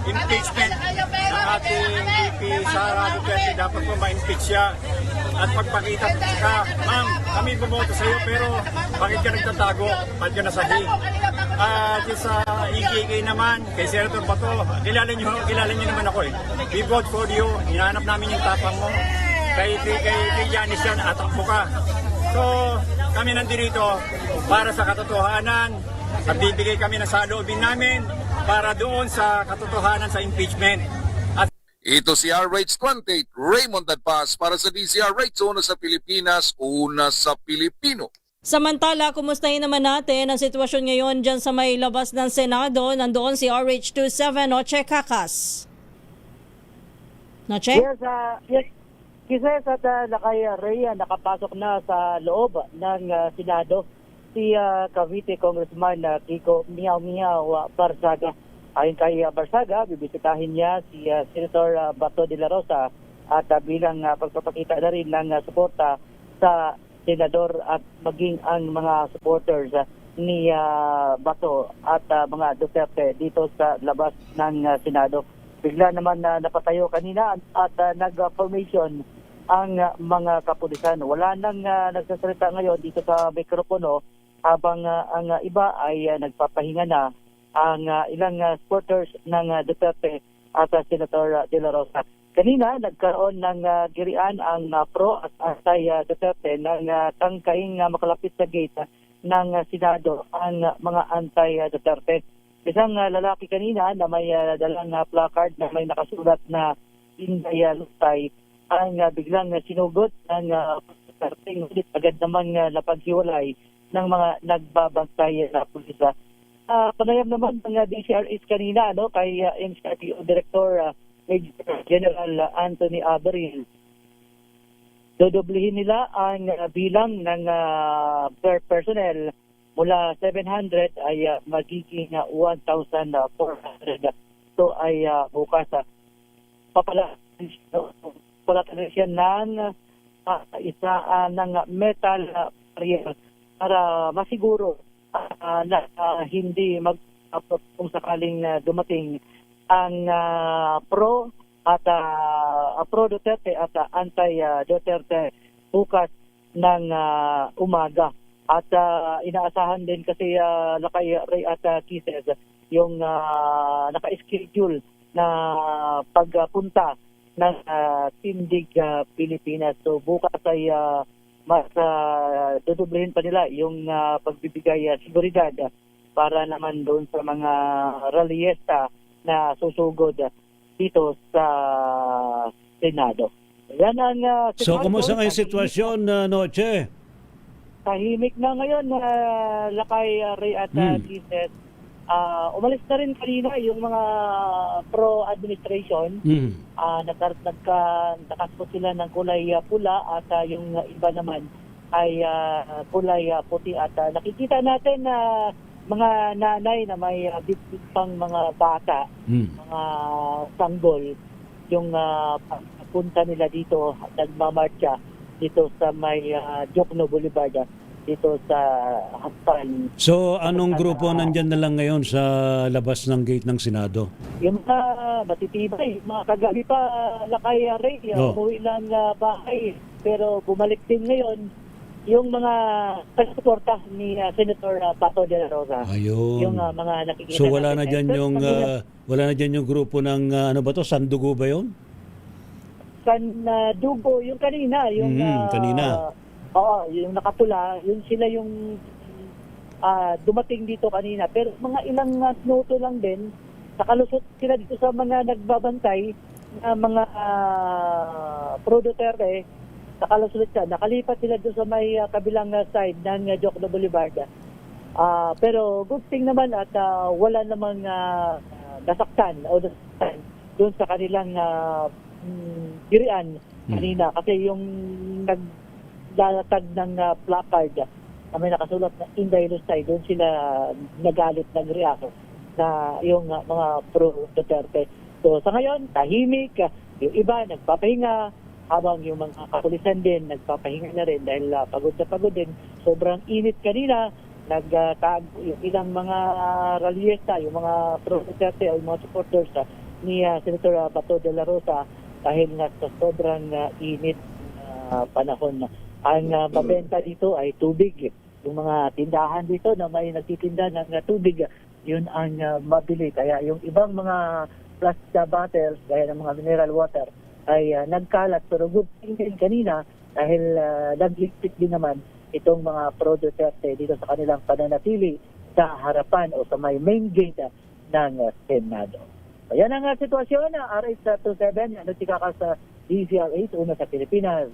impeachment ng ating VP Sara Duterte. Dapat po ma-impeach siya at pagpakita ka, ma'am, kami bumoto sa iyo pero bakit ka nagtatago? Bakit ka nasahi? At sa EKK naman, kay Senator Bato, kilala niyo naman ako eh. We vote for you, hinahanap namin yung tapang mo. Kay Janice yan, atakbo ka. So, kami nandito para sa katotohanan at bibigay kami ng saloobin namin para doon sa katotohanan sa impeachment. Ito si RH28, Raymond Adpaz para sa DZRH, una sa Pilipinas, una sa Pilipino. Samantala, kumustahin naman natin ang sitwasyon ngayon dyan sa may labas ng Senado. Nandoon si RH27, Noche Cacas. Noche? Yes. Kisas at Lakay Rhea, nakapasok na sa loob ng Senado si Cavite Congressman Kiko Miao Barsaga. Ayon kay Barsaga, bibisitahin niya si Senator Bato de la Rosa at bilang pagpapakita na rin ng suporta sa senador at maging ang mga supporters ni Bato at mga Duterte dito sa labas ng Senado. Bigla naman napatayo kanina at nag-formation ang mga kapulisan. Wala nang nagsasalita ngayon dito sa mikropono habang ang iba ay nagpapahinga na ang ilang supporters ng Duterte at Senator De La Rosa. Kanina nagkaroon ng girian ang pro at anti-Duterte ng tangkaing makalapit sa gate ng Senado ang mga anti-Duterte. Isang lalaki kanina na may dalang placard na may nakasulat na Inday Lutay ang biglang sinugot ng starting agad namang napaghiwalay ng mga nagbabantay na pulisa. Panayam naman ng DCRH kanina kay MCRPO Director Major General Anthony Aberil. Dodoblihin nila ang bilang ng personnel mula 700 ay magiging 1,400. Ito ay bukas papala pagpulatan siya ng ng metal barrier para masiguro na hindi kung sakaling dumating ang pro at pro Duterte at anti Duterte bukas ng umaga. At inaasahan din kasi Lakay Ray at Kisses yung naka-schedule na pagpunta ng Tindig Pilipinas. So bukas ay mas dudublehin pa nila yung pagbibigay seguridad para naman doon sa mga rallyesta na susugod dito sa Senado. Yan ang So, kumusta ngayon sitwasyon, Noche? Tahimik na ngayon, Lakay Ray at Kisses. Umalis na rin kanina yung mga pro-administration. Nakasuot sila ng kulay pula at yung iba naman ay kulay puti. At nakikita natin na mga nanay na may bitbit pang mga bata, mga sanggol, yung punta nila dito at nagmamarcha dito sa may Jokno Boulevard, dito sa Hakpan. So, anong grupo nandyan na lang ngayon sa labas ng gate ng Senado? Yung mga matitibay, mga kagabi pa, Lakay Ray, umuwi lang bahay. Pero bumalik din ngayon yung mga suporta ni Senator Bato de la Rosa. Ayun. Yung mga nakikita. So, wala na dyan yung grupo ng ano ba to? Sandugo ba yun? Sandugo, yung kanina. Yung kanina. Oo, yung nakapula, yun sila yung dumating dito kanina. Pero mga ilang minuto lang din, nakalusot sila dito sa mga nagbabantay na mga pro-Duterte. Nakalusot siya, nakalipat sila doon sa may kabilang side ng Jokno Boulevard. Pero good thing naman at wala namang nasaktan o nasaktan doon sa kanilang dirian kanina. Kasi yung naglalatag ng placard na may nakasulat na Inday Lusay, doon sila nagalit, nag-react na yung mga pro-Duterte. So sa ngayon, tahimik, yung iba nagpapahinga, habang yung mga kapulisan din nagpapahinga na rin dahil pagod na pagod din. Sobrang init kanina, nagtago yung ilang mga rallyesta, yung mga pro-Duterte o yung mga supporters ni Senator Bato de la Rosa dahil nga sa sobrang init panahon. Ang mabenta dito ay tubig. Yung mga tindahan dito na may nagtitinda ng tubig, yun ang mabili. Kaya yung ibang mga plastic bottles, gaya ng mga mineral water, ay nagkalat. Pero good thing din kanina dahil nagligpit din naman itong mga pro-Duterte dito sa kanilang pananatili sa harapan o sa may main gate ng Senado. So, yan ang sitwasyon na RH27, notika ka sa DZRH, una sa Pilipinas.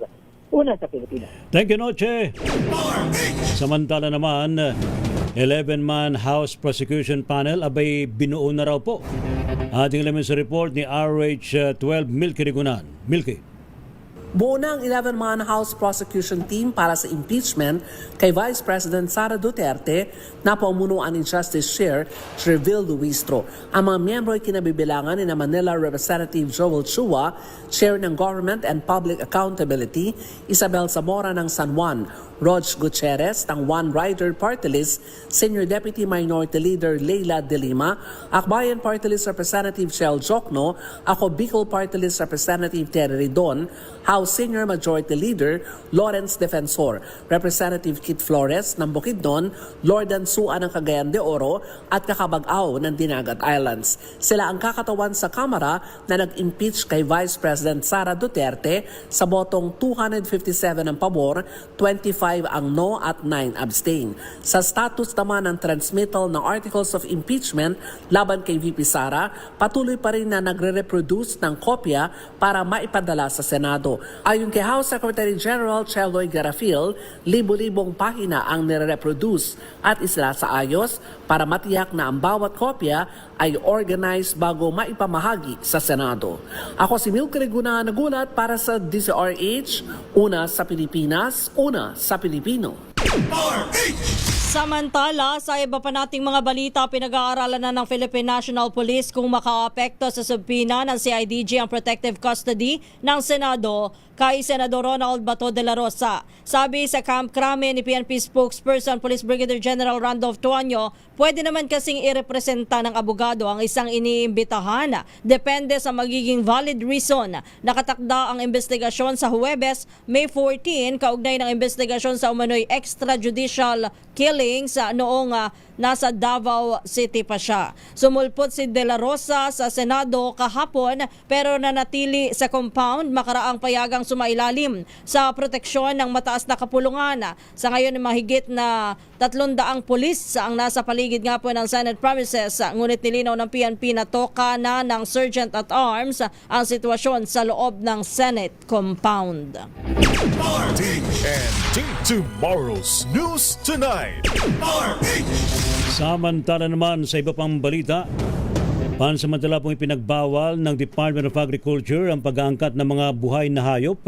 Una sa Pilipinas. Thank you, Noche. Samantala naman, 11-man House Prosecution Panel abay binuo na raw po. Ating alamin sa report ni RH12 Milky Rigunan. Milky. Buo na ang 11-man House Prosecution Team para sa impeachment kay Vice President Sara Duterte na paumunuan ni Justice Chair Treville Luistro. Ang mga miyembro ay kinabibilangan ni Manila Representative Joel Chua, Chair ng Government and Public Accountability, Isabel Zamora ng San Juan, Rog Gutierrez ng One Rider Party List, Senior Deputy Minority Leader Leila De Lima, Akbayan Party List Representative Shell Jokno, Ako Bicol Party List Representative Terry Ridon, House Senior Majority Leader Lawrence Defensor, Representative Kit Flores ng Bukidnon, Lordan Sua ng Cagayan de Oro at Kakabag-aw ng Dinagat Islands. Sila ang kakatawan sa Kamara na nag-impeach kay Vice President Sara Duterte sa botong 257 ang pabor, 25 ang no at 9 abstain. Sa status naman ng transmittal ng Articles of Impeachment laban kay VP Sara, patuloy pa rin na nagre-reproduce ng kopya para maipadala sa Senado. Ayon kay House Secretary General Cheloy Garafil, libo-libong pahina ang nire-reproduce at isla sa ayos para matiyak na ang bawat kopya ay organized bago maipamahagi sa Senado. Ako si Milky Rigunan, nagulat para sa DZRH, una sa Pilipinas, una sa Pilipino. Samantala, sa iba pa nating mga balita, pinag-aaralan na ng Philippine National Police kung makaapekto sa subpina ng CIDG ang protective custody ng Senado kay Senador Ronald Bato de la Rosa. Sabi sa Camp Crame ni PNP spokesperson Police Brigadier General Randolph Tuanyo, pwede naman kasing irepresenta ng abogado ang isang iniimbitahan. Depende sa magiging valid reason. Nakatakda ang investigasyon sa Huwebes, May 14, kaugnay ng investigasyon sa umano'y extrajudicial killings noong nasa Davao City pa siya. Sumulpot si De La Rosa sa Senado kahapon pero nanatili sa compound makaraang payagang sumailalim sa proteksyon ng mataas na kapulungan. Sa ngayon mahigit na 300 pulis ang nasa paligid nga po ng Senate premises. Ngunit nilinaw ng PNP na toka na ng Sergeant at Arms ang sitwasyon sa loob ng Senate compound. TNT Tomorrow's News Tonight. Samantala naman sa iba pang balita, pansamantala pong ipinagbawal ng Department of Agriculture ang pag-aangkat ng mga buhay na hayop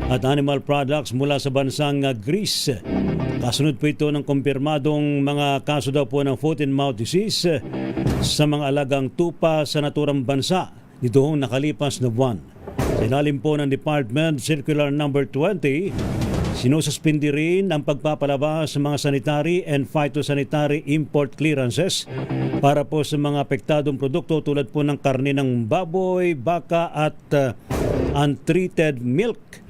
at animal products mula sa bansang Greece. Kasunod po ito ng kumpirmadong mga kaso daw po ng foot and mouth disease sa mga alagang tupa sa naturang bansa nitong nakalipas na buwan. Sa ilalim po ng Department Circular Number 20, sinususpindi rin ang pagpapalabas sa mga sanitary and phytosanitary import clearances para po sa mga apektadong produkto tulad po ng karne ng baboy, baka at untreated milk.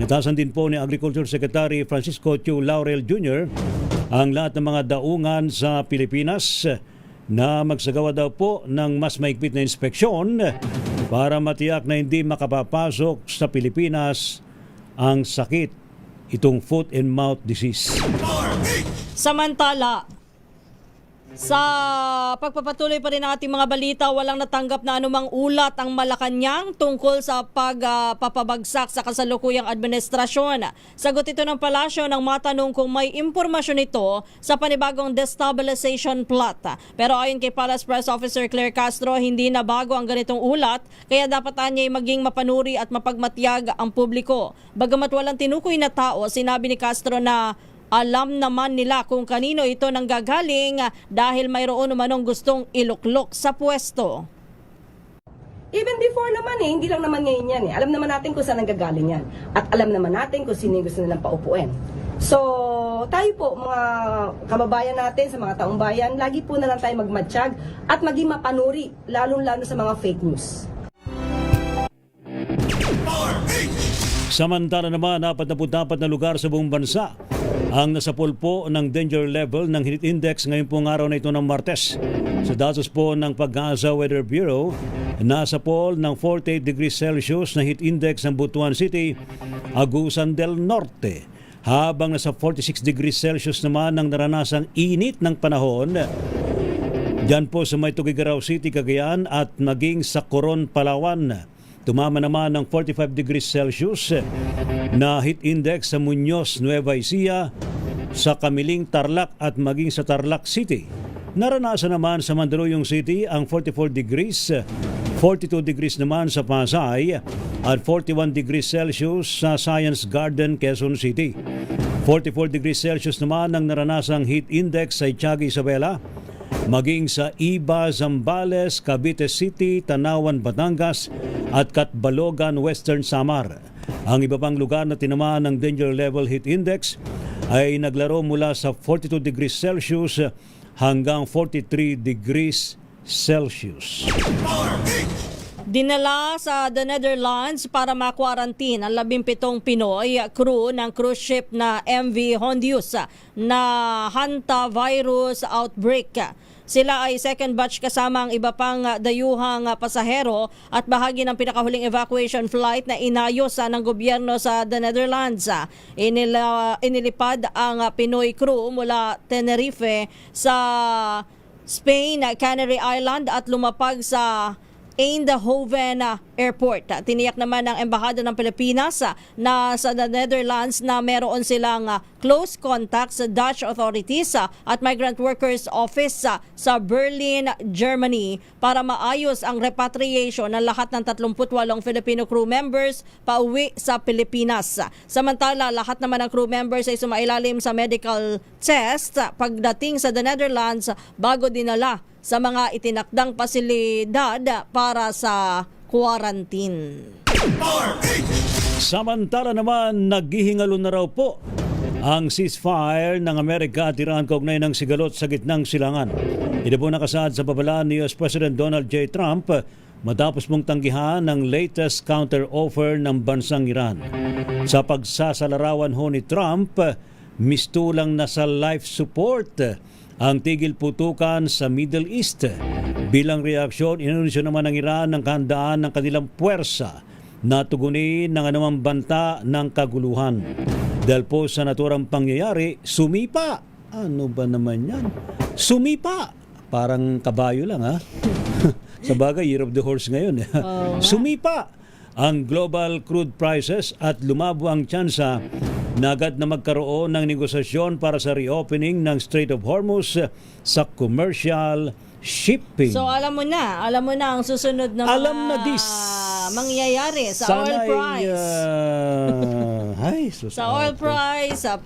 Natasan din po ni Agriculture Secretary Francisco Chu Laurel Jr. ang lahat ng mga daungan sa Pilipinas na magsagawa daw po ng mas maigpit na inspeksyon para matiyak na hindi makapapasok sa Pilipinas ang sakit, itong foot and mouth disease. Samantala, sa pagpapatuloy pa rin ng ating mga balita, walang natanggap na anumang ulat ang Malacanang tungkol sa pagpapabagsak sa kasalukuyang administrasyon. Sagot ito ng palasyo nang matanong kung may impormasyon ito sa panibagong destabilization plot. Pero ayon kay Palace Press Officer Claire Castro, hindi na bago ang ganitong ulat, kaya dapat anya'y maging mapanuri at mapagmatiyag ang publiko. Bagamat walang tinukoy na tao, sinabi ni Castro na alam naman nila kung kanino ito nanggagaling dahil mayroon umanong gustong iluklok sa pwesto. Even before naman hindi lang naman ngayon yan Alam naman natin kung saan nanggagaling yan. At alam naman natin kung sino yung gusto nilang paupuin. So, tayo po, mga kababayan natin, sa mga taong bayan, lagi po na lang tayo magmatsyag at maging mapanuri, lalong-lalo sa mga fake news. Samantala naman, 44 na lugar sa buong bansa ang nasapol po ng danger level ng heat index ngayon pong araw na ito ng Martes. Sa datos po ng Pag-asa Weather Bureau, nasapol ng 48 degrees Celsius na heat index ng Butuan City, Agusan del Norte. Habang nasa 46 degrees Celsius naman ang naranasang init ng panahon diyan po sa may Tuguegarao City, Cagayan at maging sa Coron, Palawan. Tumama naman ng 45 degrees Celsius na heat index sa Muñoz, Nueva Ecija, sa Kamiling, Tarlac at maging sa Tarlac City. Naranasan naman sa Mandaluyong City ang 44 degrees, 42 degrees naman sa Pasay at 41 degrees Celsius sa Science Garden, Quezon City. 44 degrees Celsius naman ang naranasang heat index sa Itiaga, Isabela, maging sa Iba, Zambales, Cavite City, Tanawan, Batangas at Catbalogan, Western Samar. Ang iba pang lugar na tinamaan ng danger level heat index ay naglaro mula sa 42 degrees Celsius hanggang 43 degrees Celsius. Dinala sa the Netherlands para makwarantin ang 17 Pinoy crew ng cruise ship na MV Hondius na hantavirus outbreak. Sila ay second batch kasama ang iba pang dayuhang pasahero at bahagi ng pinakahuling evacuation flight na inayos ng gobyerno sa the Netherlands. Inilipad ang Pinoy crew mula Tenerife sa Spain, Canary Island at lumapag sa Eindhoven Airport. Tiniyak naman ng Embahada ng Pilipinas na sa the Netherlands na meron silang close contacts sa Dutch authorities at Migrant Workers Office sa Berlin, Germany para maayos ang repatriation ng lahat ng 38 Filipino crew members pauwi sa Pilipinas. Samantala, lahat naman ng crew members ay sumailalim sa medical test pagdating sa the Netherlands bago dinala sa mga itinakdang pasilidad para sa quarantine. Samantala naman, naghihingalo na raw po ang ceasefire ng Amerika at Iran kaugnay ng sigalot sa gitnang silangan. Ito po nakasaad sa babala ni US President Donald J. Trump matapos mong tanggihan ng latest counter-offer ng bansang Iran. Sa pagsasalarawan ho ni Trump, mistulang na sa life support ang tigil putukan sa Middle East. Bilang reaksyon, inanunsyo naman ng Iran ang kahandaan ng kanilang puwersa na tugunin ng anumang banta ng kaguluhan. Dahil po sa naturang pangyayari, sumipa. Ano ba naman yan? Sumipa. Parang kabayo lang, ha? Sa bagay, year of the horse ngayon. Sumipa ang global crude prices at lumabo ang tsansa na agad na magkaroon ng negosasyon para sa reopening ng Strait of Hormuz sa commercial shipping. So alam mo na ang susunod na mangyayari sa oil price. Sa oil price, sa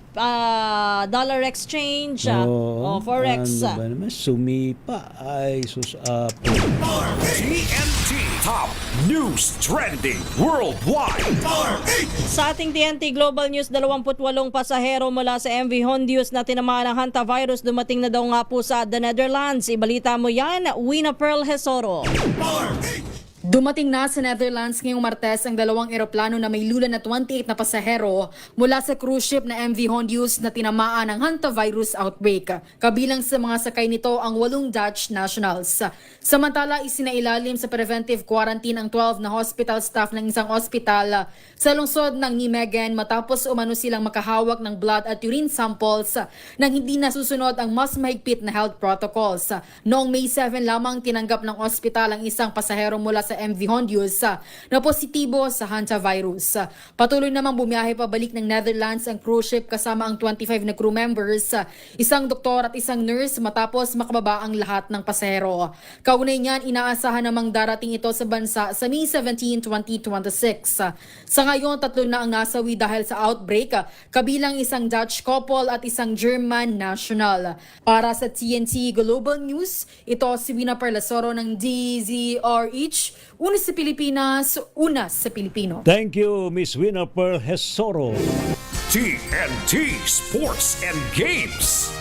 dollar exchange, o forex. Ano ba naman? Sumipa. Ay, TNT Top News Trending Worldwide. Sa ating TNT Global News, 28 pasahero mula sa MV Hondius na tinamaan ng hantavirus dumating na daw nga po sa the Netherlands. Ibalita mo yan, Wina Pearl Hesoro. Dumating na sa Netherlands ngayong Martes ang dalawang eroplano na may lulan na 28 na pasahero mula sa cruise ship na MV Hondius na tinamaan ng hantavirus outbreak. Kabilang sa mga sakay nito ang 8 Dutch nationals. Samantala, isinailalim sa preventive quarantine ang 12 na hospital staff ng isang ospital sa lungsod ng Nijmegen matapos umano silang makahawak ng blood at urine samples nang hindi nasusunod ang mas mahigpit na health protocols. Noong May 7 lamang tinanggap ng ospital ang isang pasahero mula sa MV Hondius na positibo sa hantavirus. Patuloy namang bumiyahe pabalik ng Netherlands ang cruise ship kasama ang 25 na crew members, isang doktor at isang nurse matapos makababa ang lahat ng pasahero. Kaunay niyan, inaasahan namang darating ito sa bansa sa May 17, 2026. Sa ngayon, 3 na ang nasawi dahil sa outbreak, kabilang isang Dutch couple at isang German national. Para sa TNT Global News, ito si Wina Pearl Hesoro ng DZRH. Una sa Pilipinas, una sa Pilipino. Thank you, Miss Wina Pearl Hesoro. TNT Sports and Games.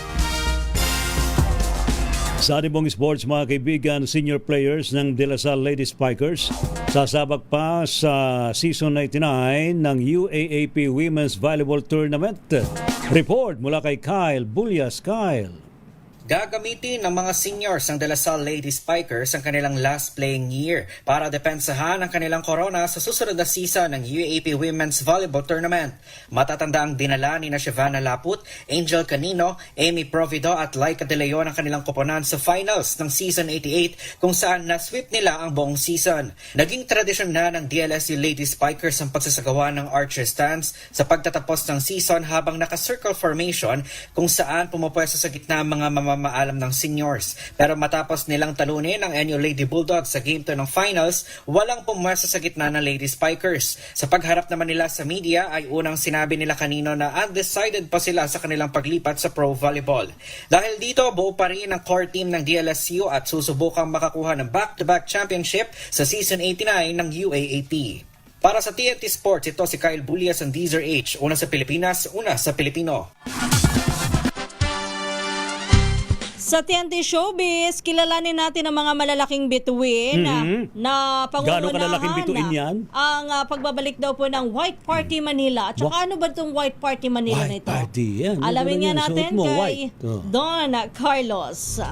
Sa ating pong sports, mga kaibigan, senior players ng De La Salle Lady Spikers sasabak pa sa Season 99 ng UAAP Women's Volleyball Tournament. Report mula kay Kyle Bullias. Kyle. Gagamitin ng mga seniors ng De La Salle Lady Spikers ang kanilang last playing year para depensahan ang kanilang corona sa susunod na season ng UAAP Women's Volleyball Tournament. Matatanda ang dinala ni Shivana Laput, Angel Canino, Amy Provido at Laika De Leon ang kanilang koponan sa finals ng Season 88 kung saan na-sweep nila ang buong season. Naging tradisyon na ng DLSU Lady Spikers ang pagsasagawa ng archer stance sa pagtatapos ng season habang naka-circle formation kung saan pumupwesto sa gitna ang mga maalam ng seniors. Pero matapos nilang talunin ang NU Lady Bulldogs sa Game 2 ng finals, walang pumwesto sa gitna ng Lady Spikers. Sa pagharap naman nila sa media ay unang sinabi nila kanino na undecided pa sila sa kanilang paglipat sa pro volleyball. Dahil dito, buo pa rin ang core team ng DLSU at susubukang makakuha ng back-to-back championship sa Season 89 ng UAAP. Para sa TNT Sports, ito si Kyle Bullias ng DZRH. Una sa Pilipinas, una sa Pilipino. Sa TNT Showbiz, kilalanin natin ang mga malalaking bituin na pangungunahan. Gaano kalalaking bituin yan? Ang pagbabalik daw po ng White Party Manila. At saka ano ba itong White Party Manila White nito? Party yan. Alamin nga natin kay white. Don Carlos.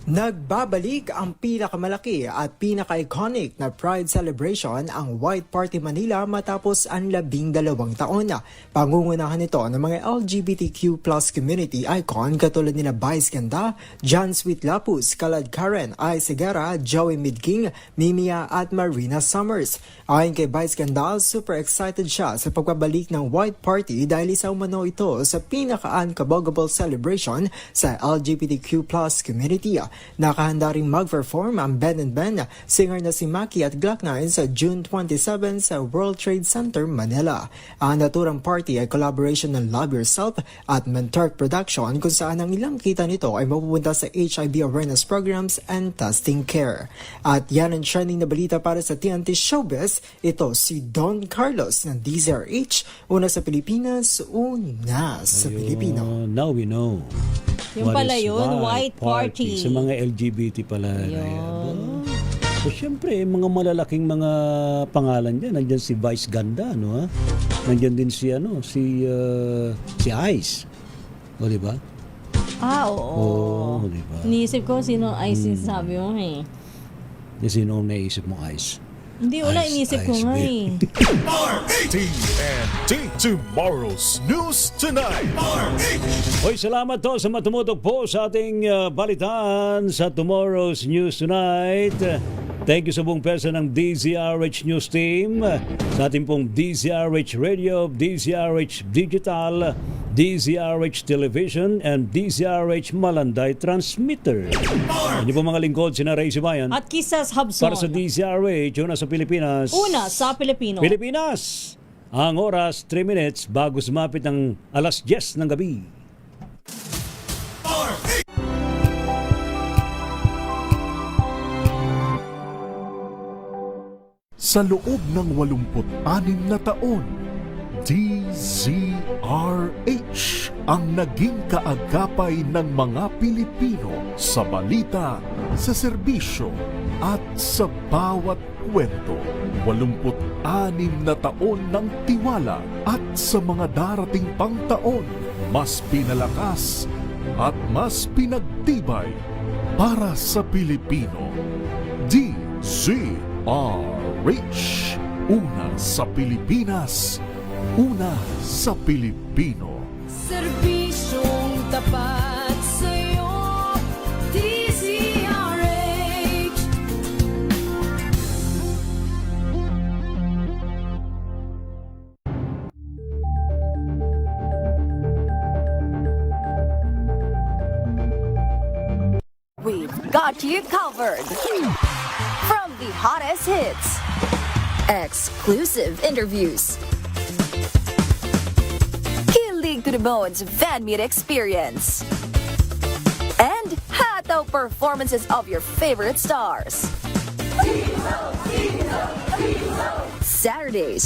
Nagbabalik ang pinakamalaki at pinaka-iconic na Pride celebration ang White Party Manila matapos ang 12 taon na. Pangungunahan nito ng mga LGBTQ+ community icon katulad nina Vice Ganda, John Sweet Lapus, Kalad Karen, Ai Segara, Joey Midking, Mimia at Marina Summers. Ayon kay Vice Ganda, super excited siya sa pagbabalik ng White Party dahil isa umano ito sa pinaka-unforgettable celebration sa LGBTQ+ community. Nakahanda ring mag-perform ang Ben and Ben, singer na si Maki at Glock9 sa June 27 sa World Trade Center, Manila. Ang naturang party ay collaboration ng Love Yourself at Mentork Production kung saan ang ilang kita nito ay mapupunta sa HIV awareness programs and testing care. At yan ang trending na balita para sa TNT Showbiz. Ito si Don Carlos ng DZRH, una sa Pilipinas, una sa Pilipino. Now we know. Yung What pala is yun, White Party. Sa mga LGBT pala. Yun. So, syempre, mga malalaking mga pangalan dyan. Nandyan si Vice Ganda, no? Ha? Nandyan din si, si Ice. O, di ba? Oo. Oo, di ba? Iniisip ko sino Ice sabi mo eh. Sino ang naisip mo, Ice? Hindi, wala inisip ko nga eh. TNT Tomorrow's News Tonight. Hoy, salamat to sa matumutok po sa ating balitaan sa Tomorrow's News Tonight. Thank you sa buong pwersa ng DZRH News Team, sa ating pong DZRH Radio, DZRH Digital, DZRH Television, and DZRH Malanday Transmitter. Ano po mga lingkod, sina Ray Sibayan. At Kisas Hubson. Para sa DZRH, una sa Pilipinas. Una sa Pilipino. Pilipinas! Ang oras, 3 minutes bago sumapit ng alas 10 ng gabi. Sa loob ng 86 na taon, DZRH ang naging kaagapay ng mga Pilipino sa balita, sa serbisyo at sa bawat kwento. 86 na taon ng tiwala at sa mga darating pang taon, mas pinalakas at mas pinagtibay para sa Pilipino. DZRH, una sa Pilipinas, una sa Pilipino. Serbisyong tapat sa'yo, DZRH. We've got you covered. From the hottest hits, exclusive interviews, kilig to the bones fan meet experience, and hataw performances of your favorite stars. Saturdays,